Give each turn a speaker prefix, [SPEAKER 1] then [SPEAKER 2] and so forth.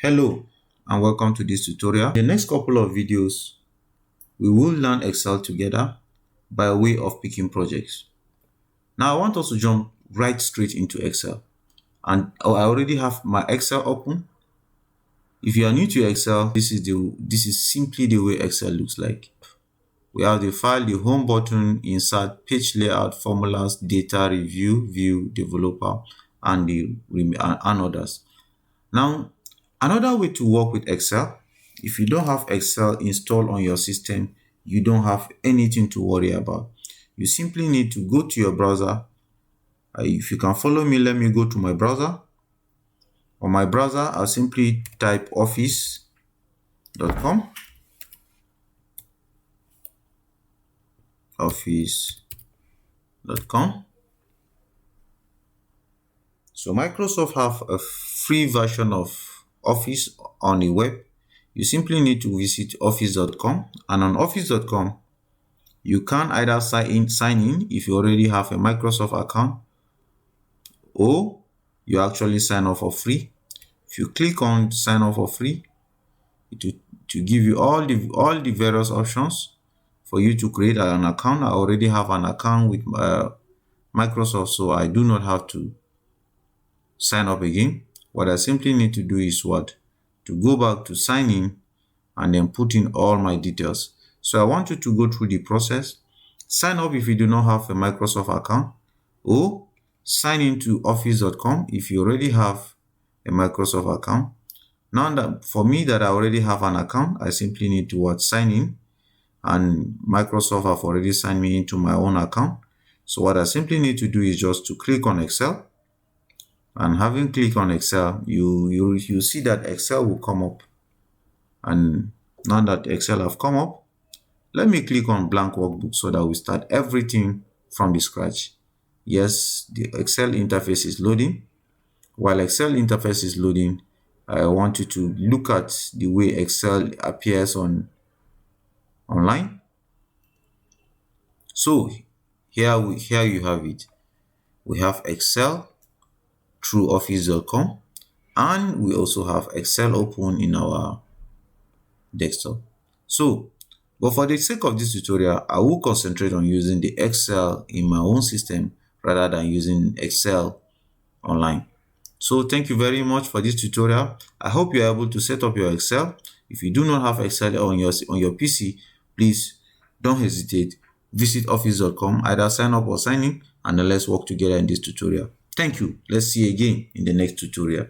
[SPEAKER 1] Hello and welcome to this tutorial. In the next couple of videos, we will learn Excel together by way of picking projects. Now I want us to jump right straight into Excel, and I already have my Excel open. If you are new to Excel, this is simply the way Excel looks like. We have the file, the home button, insert, page layout, formulas, data, review, view, developer, and others. Now, another way to work with Excel, if you don't have Excel installed on your system, you don't have anything to worry about. You simply need to go to your browser. If you can follow me, let me go to my browser. On my browser, I'll simply type office.com. Office.com. So Microsoft have a free version of Office on the web. You simply need to visit office.com, and on office.com you can either sign in if you already have a Microsoft account, or you actually sign up for free. If you click on sign up for free, it will give you all the various options for you to create an account. I already have an account with Microsoft, so I do not have to sign up again. What I simply need to do is to go back to sign in and then put in all my details. So I want you to go through the process. Sign up if you do not have a Microsoft account, or sign into office.com if you already have a Microsoft account. Now that for me that I already have an account, I simply need to sign in, and Microsoft have already signed me into my own account. So what I simply need to do is just to click on Excel. And having clicked on Excel, you see that Excel will come up. And now that Excel have come up, let me click on blank workbook so that we start everything from the scratch. Yes, the Excel interface is loading. While Excel interface is loading, I want you to look at the way Excel appears online. So here you have it. We have Excel through office.com, and we also have Excel open in our desktop. So, but for the sake of this tutorial, I will concentrate on using the Excel in my own system rather than using Excel online. So thank you very much for this tutorial. I hope you are able to set up your Excel. If you do not have Excel on your PC, please don't hesitate. Visit office.com, either sign up or sign in, and then let's work together in this tutorial. Thank you. Let's see you again in the next tutorial.